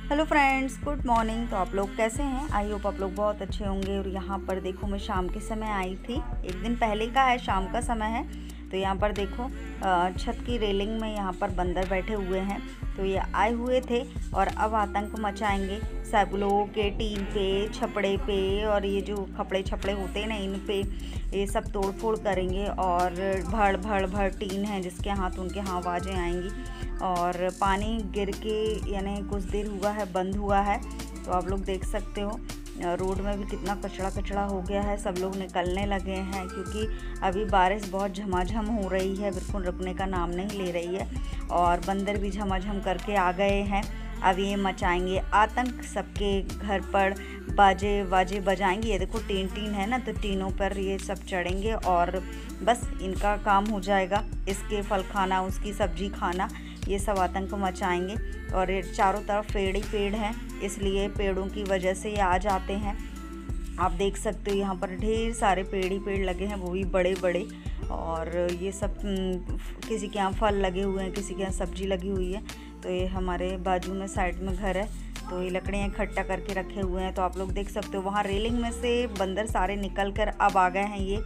Hello friends, good morning. तो आप लोग कैसे हैं? आई होप आप लोग बहुत अच्छे होंगे। और यहाँ पर देखो, मैं शाम के समय आई थी, एक दिन पहले का है, शाम का समय है। तो यहाँ पर देखो छत की रेलिंग में यहाँ पर बंदर बैठे हुए हैं। तो ये आए हुए थे और अब आतंक मचाएंगे सब लोगों के टीन पे, छपड़े पे, और ये जो खपड़े छपड़े होते हैं ना, इन पे ये सब तोड़ फोड़ करेंगे। और भड़ भड़ भड़ टीन है जिसके हाथ उनके यहाँ आवाज़ें आएंगी। और पानी गिर के यानी कुछ देर हुआ है, बंद हुआ है। तो आप लोग देख सकते हो रोड में भी कितना कचड़ा कचड़ा हो गया है। सब लोग निकलने लगे हैं क्योंकि अभी बारिश बहुत झमाझम हो रही है, बिल्कुल रुकने का नाम नहीं ले रही है। और बंदर भी झमाझम करके आ गए हैं। अब ये मचाएंगे आतंक, सबके घर पर बाजे बाजे बजाएंगे। ये देखो टीन टीन है ना, तो टीनों पर ये सब चढ़ेंगे और बस इनका काम हो जाएगा। इसके फल खाना, उसकी सब्जी खाना, ये सब आतंक मचाएंगे। और ये चारों तरफ पेड़ ही पेड़ हैं, इसलिए पेड़ों की वजह से ये आ जाते हैं। आप देख सकते हो यहाँ पर ढेर सारे पेड़ ही पेड़ लगे हैं, वो भी बड़े बड़े। और ये सब किसी के यहाँ फल लगे हुए हैं, किसी के यहाँ सब्जी लगी हुई है। तो ये हमारे बाजू में साइड में घर है, तो ये लकड़ियाँ इकट्ठा करके रखे हुए हैं। तो आप लोग देख सकते हो वहाँ रेलिंग में से बंदर सारे निकल कर अब आ गए हैं। ये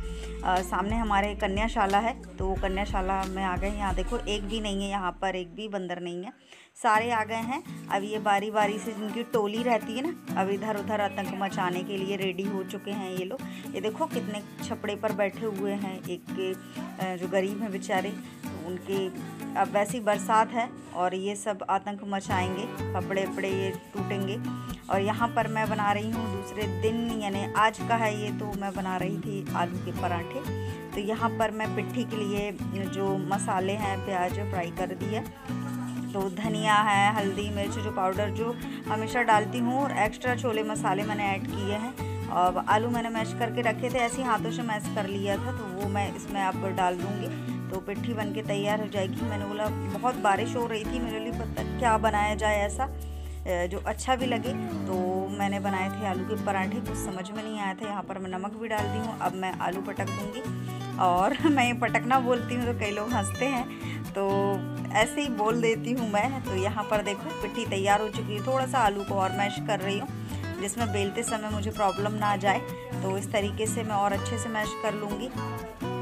सामने हमारे कन्याशाला है, तो वो कन्याशाला में आ गए। यहाँ देखो एक भी नहीं है, यहाँ पर एक भी बंदर नहीं है, सारे आ गए हैं। अब ये बारी बारी से जिनकी टोली रहती है ना, अब इधर उधर आतंक मचाने के लिए रेडी हो चुके हैं ये लोग। ये देखो कितने छपड़े पर बैठे हुए हैं। एक जो गरीब हैं बेचारे, तो उनके अब वैसी बरसात है और ये सब आतंक मचाएंगे, कपड़े वपड़े ये टूटेंगे। और यहाँ पर मैं बना रही हूँ दूसरे दिन, यानी आज का है ये। तो मैं बना रही थी आलू के पराठे। तो यहाँ पर मैं पिट्ठी के लिए जो मसाले हैं, प्याज फ्राई कर दिया, तो धनिया है, हल्दी मिर्च जो पाउडर जो हमेशा डालती हूँ, और एक्स्ट्रा छोले मसाले मैंने ऐड किए हैं। और आलू मैंने मैश करके रखे थे, ऐसे ही हाथों से मैश कर लिया था, तो वो मैं इसमें अब डाल दूँगी। तो पिट्ठी बन के तैयार हो जाएगी। मैंने बोला बहुत बारिश हो रही थी, मेरे लिए पता क्या बनाया जाए ऐसा जो अच्छा भी लगे। तो मैंने बनाए थे आलू के पराठे, कुछ समझ में नहीं आया था। यहाँ पर मैं नमक भी डाल दी हूँ। अब मैं आलू पटक दूँगी। और मैं ये पटकना बोलती हूँ तो कई लोग हंसते हैं, तो ऐसे ही बोल देती हूँ मैं। तो यहाँ पर देखो पिट्ठी तैयार हो चुकी है। थोड़ा सा आलू को और मैश कर रही हूँ, जिसमें बेलते समय मुझे प्रॉब्लम ना आ जाए। तो इस तरीके से मैं और अच्छे से मैश कर लूँगी।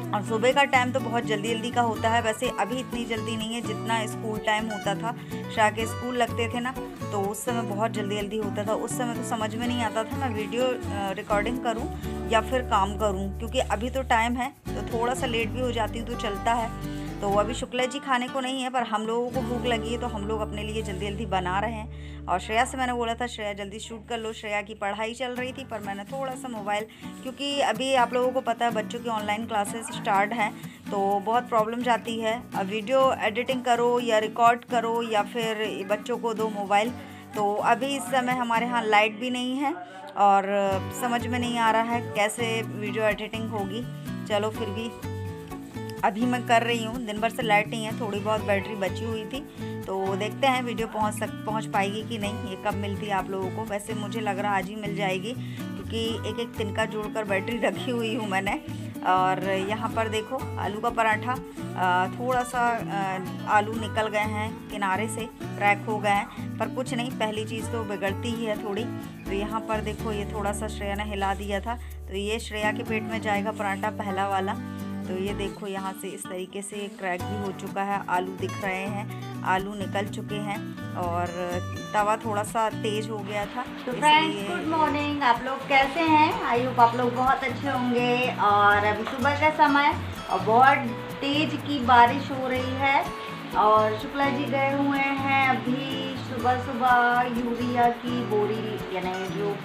और सुबह का टाइम तो बहुत जल्दी जल्दी का होता है। वैसे अभी इतनी जल्दी नहीं है जितना स्कूल टाइम होता था। शाह के स्कूल लगते थे ना, तो उस समय बहुत जल्दी जल्दी होता था। उस समय तो समझ में नहीं आता था मैं वीडियो रिकॉर्डिंग करूं या फिर काम करूं, क्योंकि अभी तो टाइम है, तो थोड़ा सा लेट भी हो जाती हूँ तो चलता है। तो अभी शुक्ला जी खाने को नहीं है, पर हम लोगों को भूख लगी है, तो हम लोग अपने लिए जल्दी जल्दी बना रहे हैं। और श्रेया से मैंने बोला था श्रेया जल्दी शूट कर लो, श्रेया की पढ़ाई चल रही थी, पर मैंने थोड़ा सा मोबाइल, क्योंकि अभी आप लोगों को पता है बच्चों की ऑनलाइन क्लासेस स्टार्ट हैं, तो बहुत प्रॉब्लम जाती है। अब वीडियो एडिटिंग करो या रिकॉर्ड करो या फिर बच्चों को दो मोबाइल। तो अभी इस समय हमारे यहाँ लाइट भी नहीं है और समझ में नहीं आ रहा है कैसे वीडियो एडिटिंग होगी। चलो फिर भी अभी मैं कर रही हूँ। दिन भर से लाइट नहीं है, थोड़ी बहुत बैटरी बची हुई थी, तो देखते हैं वीडियो पहुँच पाएगी कि नहीं, ये कब मिलती है आप लोगों को। वैसे मुझे लग रहा आज ही मिल जाएगी, क्योंकि एक एक तिनका जोड़कर बैटरी रखी हुई हूँ मैंने। और यहाँ पर देखो आलू का पराठा, थोड़ा सा आलू निकल गए हैं किनारे से, क्रैक हो गए हैं, पर कुछ नहीं, पहली चीज़ तो बिगड़ती ही है थोड़ी। तो यहाँ पर देखो ये थोड़ा सा श्रेया ने हिला दिया था, तो ये श्रेया के पेट में जाएगा पराठा पहला वाला। तो ये देखो यहाँ से इस तरीके से क्रैक भी हो चुका है, आलू दिख रहे हैं, आलू निकल चुके हैं। और तवा थोड़ा सा तेज हो गया था। तो फ्रेंड्स गुड मॉर्निंग, आप लोग कैसे हैं? आई होप आप लोग बहुत अच्छे होंगे। और अभी सुबह का समय और बहुत तेज की बारिश हो रही है। और शुक्ला जी गए हुए हैं अभी सुबह सुबह यूरिया की बोरी, यानी जो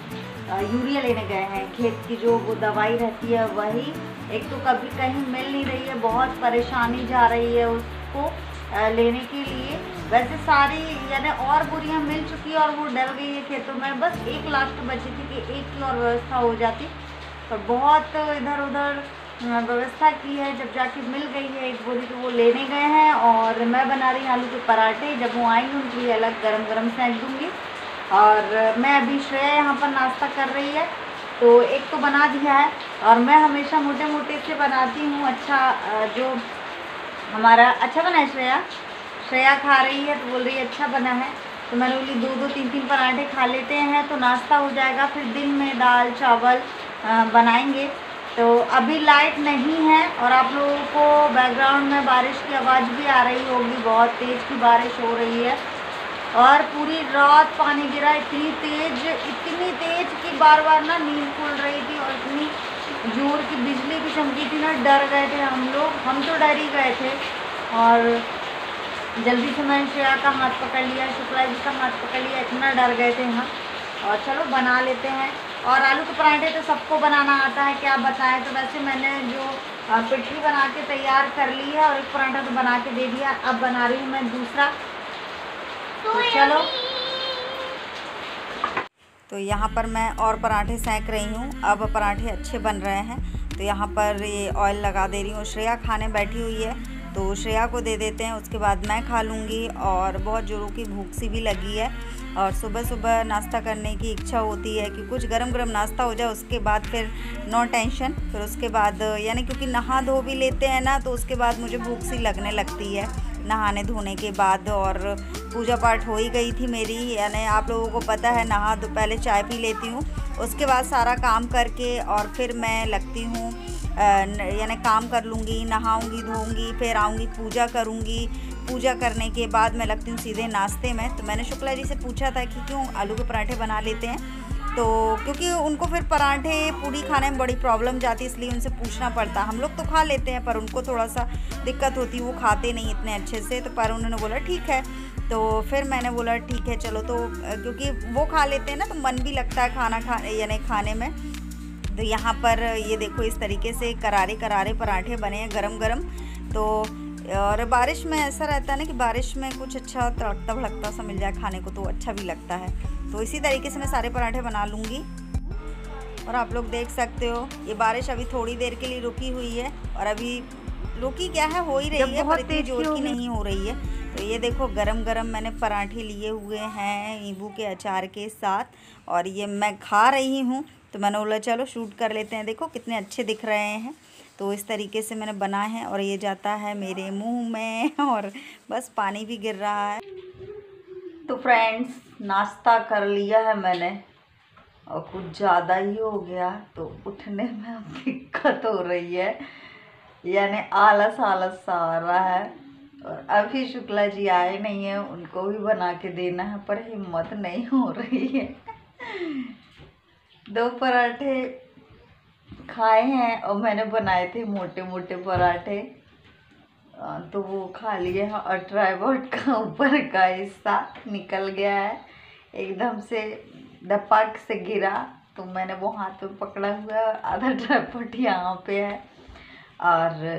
यूरिया लेने गए हैं, खेत की जो वो दवाई रहती है वही। एक तो कभी कहीं मिल नहीं रही है, बहुत परेशानी जा रही है उसको लेने के लिए। वैसे सारी यानी और बोरियां मिल चुकी है और वो डल गई है खेतों में, बस एक लास्ट बची थी कि एक की और व्यवस्था हो जाती, पर बहुत इधर उधर व्यवस्था की है। जब जाके मिल गई है एक बोरी, तो वो लेने गए हैं। और मैं बना रही हूँ आलू के पराठे, जब वो आएंगे उनके लिए अलग गरम गरम सेंक दूँगी। और मैं अभी श्रेया यहाँ पर नाश्ता कर रही है, तो एक तो बना दिया है। और मैं हमेशा मोटे मोटे से बनाती हूँ, अच्छा जो हमारा अच्छा बना है। श्रेया खा रही है तो बोल रही है अच्छा बना है। तो तो मैंने बोली 2-2 3-3 पराठे खा लेते हैं तो नाश्ता हो जाएगा, फिर दिन में दाल चावल बनाएंगे। तो अभी लाइट नहीं है और आप लोगों को बैकग्राउंड में बारिश की आवाज़ भी आ रही होगी, बहुत तेज़ की बारिश हो रही है और पूरी रात पानी गिरा, इतनी तेज़ कि बार बार ना नींद खुल रही थी और इतनी जोर की बिजली भी चमकी थी ना, डर गए थे हम लोग, हम तो डर ही गए थे। और जल्दी से मैंने श्रेया का हाथ पकड़ लिया, शुक्ला जी का हाथ पकड़ लिया, इतना डर गए थे हम। और चलो बना लेते हैं। और आलू के पराठे तो सबको बनाना आता है, क्या बताएं। तो वैसे मैंने जो पिट्ठी बना के तैयार कर ली है और एक पराठा तो बना के दे दिया, अब बना रही हूँ मैं दूसरा। तो चलो। तो यहाँ पर मैं और पराठे सेंक रही हूँ। अब पराठे अच्छे बन रहे हैं तो यहाँ पर ये ऑयल लगा दे रही हूँ। श्रेया खाने बैठी हुई है तो श्रेया को दे देते हैं, उसके बाद मैं खा लूँगी। और बहुत जोरों की भूख सी भी लगी है और सुबह सुबह नाश्ता करने की इच्छा होती है कि कुछ गरम गरम नाश्ता हो जाए, उसके बाद फिर नो टेंशन। फिर उसके बाद यानी क्योंकि नहा धो भी लेते हैं ना, तो उसके बाद मुझे भूख सी लगने लगती है नहाने धोने के बाद। और पूजा पाठ हो ही गई थी मेरी, यानी आप लोगों को पता है, नहा तो पहले चाय पी लेती हूँ, उसके बाद सारा काम करके और फिर मैं लगती हूँ यानी काम कर लूँगी, नहाऊँगी धोऊँगी, फिर आऊँगी पूजा करूँगी। पूजा करने के बाद मैं लगती हूँ सीधे नाश्ते में। तो मैंने शुक्ला जी से पूछा था कि क्यों आलू के पराठे बना लेते हैं, तो क्योंकि उनको फिर पराठे पूड़ी खाने में बड़ी प्रॉब्लम जाती है, इसलिए उनसे पूछना पड़ता। हम लोग तो खा लेते हैं पर उनको थोड़ा सा दिक्कत होती है, वो खाते नहीं इतने अच्छे से। तो पर उन्होंने बोला ठीक है, तो फिर मैंने बोला ठीक है चलो। तो क्योंकि वो खा लेते हैं ना तो मन भी लगता है यानी खाने में। तो यहाँ पर ये देखो इस तरीके से करारे करारे पराठे बने हैं गरम गरम। तो और बारिश में ऐसा रहता है ना कि बारिश में कुछ अच्छा तड़कता भड़कता सा मिल जाए खाने को तो अच्छा भी लगता है। तो इसी तरीके से मैं सारे पराठे बना लूँगी। और आप लोग देख सकते हो ये बारिश अभी थोड़ी देर के लिए रुकी हुई है, और अभी रुकी क्या है, हो ही रही है पर इतनी जोर की नहीं हो रही है। तो ये देखो गरम गरम मैंने पराठे लिए हुए हैं नींबू के अचार के साथ, और ये मैं खा रही हूँ। तो मैंने बोला चलो शूट कर लेते हैं, देखो कितने अच्छे दिख रहे हैं। तो इस तरीके से मैंने बनाए हैं और ये जाता है मेरे मुंह में और बस पानी भी गिर रहा है। तो फ्रेंड्स नाश्ता कर लिया है मैंने और कुछ ज़्यादा ही हो गया तो उठने में दिक्कत हो रही है, यानी आलस आलस सा आ रहा है। और अभी शुक्ला जी आए नहीं है, उनको भी बना के देना है पर हिम्मत नहीं हो रही है। 2 पराठे खाए हैं और मैंने बनाए थे मोटे मोटे पराठे, तो वो खा लिए हैं और ट्राइपॉड का ऊपर का हिस्सा निकल गया है, एकदम से धपक से गिरा। तो मैंने वो हाथ में पकड़ा हुआ है, आधा ट्राइपॉड यहाँ पे है। और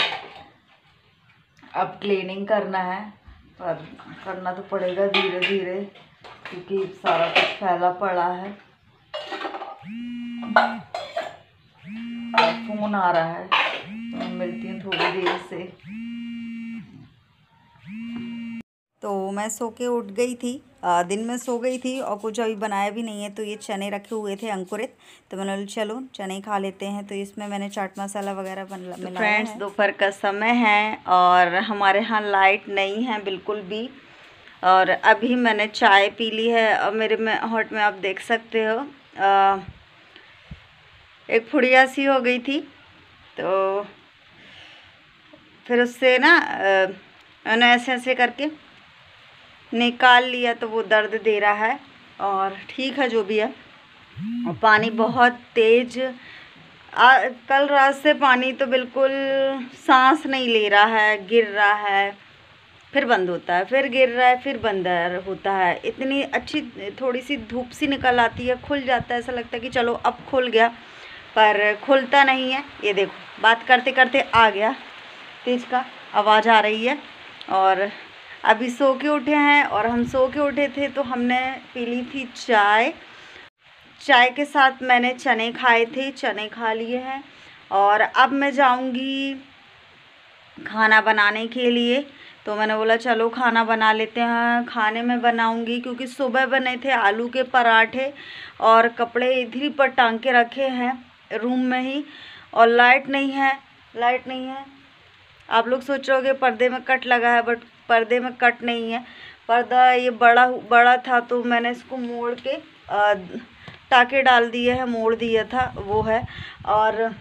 अब क्लीनिंग करना है, पर करना तो पड़ेगा धीरे धीरे क्योंकि सारा कुछ फैला पड़ा है। फ़ोन आ रहा है तो मैं मिलती हूँ थोड़ी देर से। तो मैं सो के उठ गई थी, दिन में सो गई थी और कुछ अभी बनाया भी नहीं है। तो ये चने रखे हुए थे अंकुरित, तो मैंने बोला चलो चने खा लेते हैं। तो इसमें मैंने चाट मसाला वगैरह मिलाया है। फ्रेंड्स दोपहर का समय है और हमारे यहाँ लाइट नहीं है बिल्कुल भी, और अभी मैंने चाय पी ली है। और मेरे में हॉट में आप देख सकते हो एक फुड़िया सी हो गई थी, तो फिर उससे ना मैंने ऐसे ऐसे करके निकाल लिया, तो वो दर्द दे रहा है और ठीक है जो भी है। और पानी बहुत तेज़ कल रात से पानी तो बिल्कुल सांस नहीं ले रहा है, गिर रहा है, फिर बंद होता है, फिर गिर रहा है, फिर बंद होता है। इतनी अच्छी थोड़ी सी धूप सी निकल आती है, खुल जाता है, ऐसा लगता है कि चलो अब खुल गया, पर खुलता नहीं है। ये देखो बात करते करते आ गया, तेज का आवाज़ आ रही है। और अभी सो के उठे हैं, और हम सो के उठे थे तो हमने पी ली थी चाय। चाय के साथ मैंने चने खाए थे, चने खा लिए हैं। और अब मैं जाऊंगी खाना बनाने के लिए, तो मैंने बोला चलो खाना बना लेते हैं। खाने में बनाऊंगी क्योंकि सुबह बने थे आलू के पराठे और कपड़े इधर ही पर टांग के रखे हैं रूम में ही, और लाइट नहीं है। आप लोग सोच रहे होगे पर्दे में कट लगा है, बट पर्दे में कट नहीं है, पर्दा ये बड़ा था तो मैंने इसको मोड़ के टाके डाल दिए हैं, मोड़ दिया था वो है। और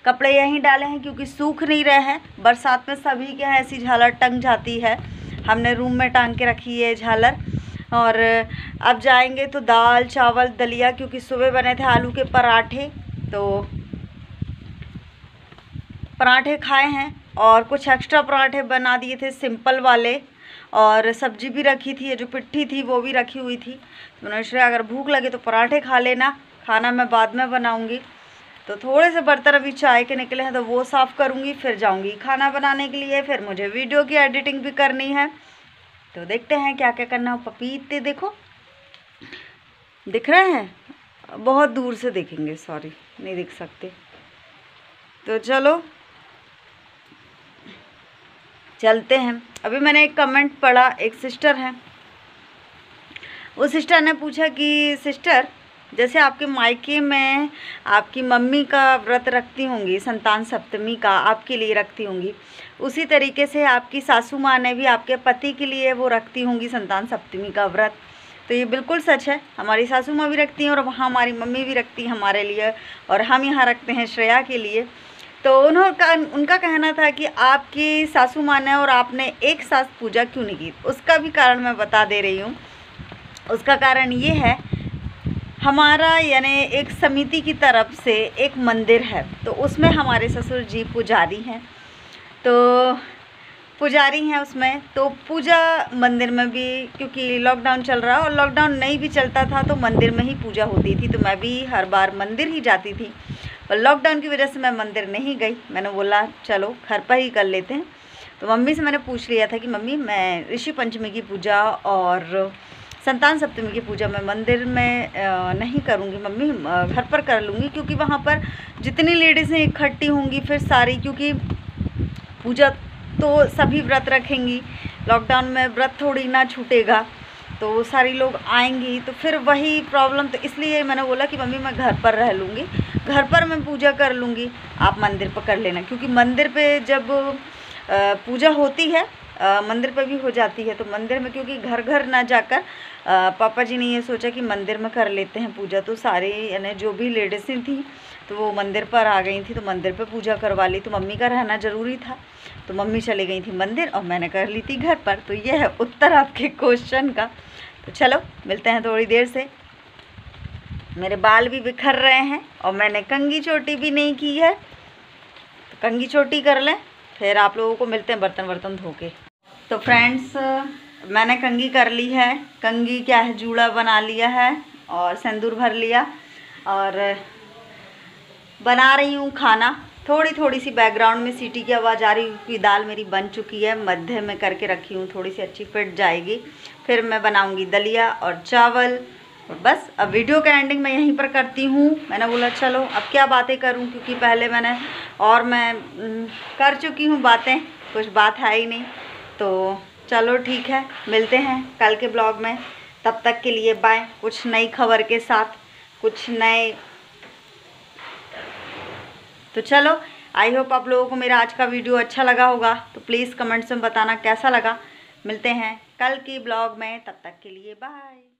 कपड़े यहीं डाले हैं क्योंकि सूख नहीं रहे हैं। बरसात में सभी के यहाँ ऐसी झालर टंग जाती है, हमने रूम में टांग के रखी है झालर। और अब जाएंगे तो दाल चावल दलिया, क्योंकि सुबह बने थे आलू के पराठे, तो पराठे खाए हैं और कुछ एक्स्ट्रा पराठे बना दिए थे सिंपल वाले, और सब्जी भी रखी थी, ये जो पिट्ठी थी वो भी रखी हुई थी। तो मैंने श्रेया अगर भूख लगे तो पराठे खा लेना, खाना मैं बाद में बनाऊंगी। तो थोड़े से बर्तन अभी चाय के निकले हैं तो वो साफ़ करूंगी, फिर जाऊंगी खाना बनाने के लिए। फिर मुझे वीडियो की एडिटिंग भी करनी है, तो देखते हैं क्या क्या करना हो। पपीते देखो दिख रहे हैं, बहुत दूर से देखेंगे, सॉरी नहीं दिख सकते। तो चलो चलते हैं। अभी मैंने एक कमेंट पढ़ा, एक सिस्टर हैं, उस सिस्टर ने पूछा कि सिस्टर जैसे आपके मायके में आपकी मम्मी का व्रत रखती होंगी, संतान सप्तमी का आपके लिए रखती होंगी, उसी तरीके से आपकी सासू माँ ने भी आपके पति के लिए वो रखती होंगी संतान सप्तमी का व्रत। तो ये बिल्कुल सच है, हमारी सासू माँ भी रखती हैं और वहाँ हमारी मम्मी भी रखती है हमारे लिए, और हम यहाँ रखते हैं श्रेया के लिए। तो उनका कहना था कि आपकी सासू माँ ने और आपने एक साथ पूजा क्यों नहीं की। उसका भी कारण मैं बता दे रही हूँ। उसका कारण ये है, हमारा यानी एक समिति की तरफ से एक मंदिर है, तो उसमें हमारे ससुर जी पुजारी हैं, तो पुजारी हैं उसमें, तो पूजा मंदिर में भी, क्योंकि लॉकडाउन चल रहा और लॉकडाउन नहीं भी चलता था तो मंदिर में ही पूजा होती थी, तो मैं भी हर बार मंदिर ही जाती थी। पर लॉकडाउन की वजह से मैं मंदिर नहीं गई, मैंने बोला चलो घर पर ही कर लेते हैं। तो मम्मी से मैंने पूछ लिया था कि मम्मी मैं ऋषि पंचमी की पूजा और संतान सप्तमी की पूजा मैं मंदिर में नहीं करूँगी मम्मी, घर पर कर लूँगी, क्योंकि वहाँ पर जितनी लेडीज़ें इकट्ठी होंगी फिर सारी, क्योंकि पूजा तो सभी व्रत रखेंगी, लॉकडाउन में व्रत थोड़ी ना छूटेगा, तो सारी लोग आएंगी तो फिर वही प्रॉब्लम। तो इसलिए मैंने बोला कि मम्मी मैं घर पर रह लूँगी, घर पर मैं पूजा कर लूँगी, आप मंदिर पर कर लेना, क्योंकि मंदिर पे जब पूजा होती है मंदिर पर भी हो जाती है, तो मंदिर में क्योंकि घर घर ना जाकर पापा जी ने ये सोचा कि मंदिर में कर लेते हैं पूजा। तो सारे यानी जो भी लेडीज़ें थी तो वो मंदिर पर आ गई थी, तो मंदिर पर पूजा करवा ली। तो मम्मी का रहना ज़रूरी था, तो मम्मी चली गई थी मंदिर और मैंने कर ली थी घर पर। तो ये है उत्तर आपके क्वेश्चन का। तो चलो मिलते हैं थोड़ी देर से। मेरे बाल भी बिखर रहे हैं और मैंने कंघी चोटी भी नहीं की है, तो कंघी चोटी कर लें, फिर आप लोगों को मिलते हैं बर्तन वर्तन धो के। तो फ्रेंड्स मैंने कंघी कर ली है, कंघी क्या है जूड़ा बना लिया है और सिंदूर भर लिया, और बना रही हूँ खाना। थोड़ी थोड़ी सी बैकग्राउंड में सीटी की आवाज़ आ रही है क्योंकि दाल मेरी बन चुकी है, मध्य में करके रखी हूँ, थोड़ी सी अच्छी फिट जाएगी। फिर मैं बनाऊँगी दलिया और चावल, और बस अब वीडियो का एंडिंग मैं यहीं पर करती हूँ। मैंने बोला चलो अब क्या बातें करूँ, क्योंकि पहले मैं कर चुकी हूँ बातें, कुछ बात है ही नहीं। तो चलो ठीक है, मिलते हैं कल के ब्लॉग में, तब तक के लिए बाय। कुछ नई खबर के साथ, कुछ नए। तो चलो आई होप आप लोगों को मेरा आज का वीडियो अच्छा लगा होगा, तो प्लीज़ कमेंट्स में बताना कैसा लगा। मिलते हैं कल की ब्लॉग में, तब तक के लिए बाय।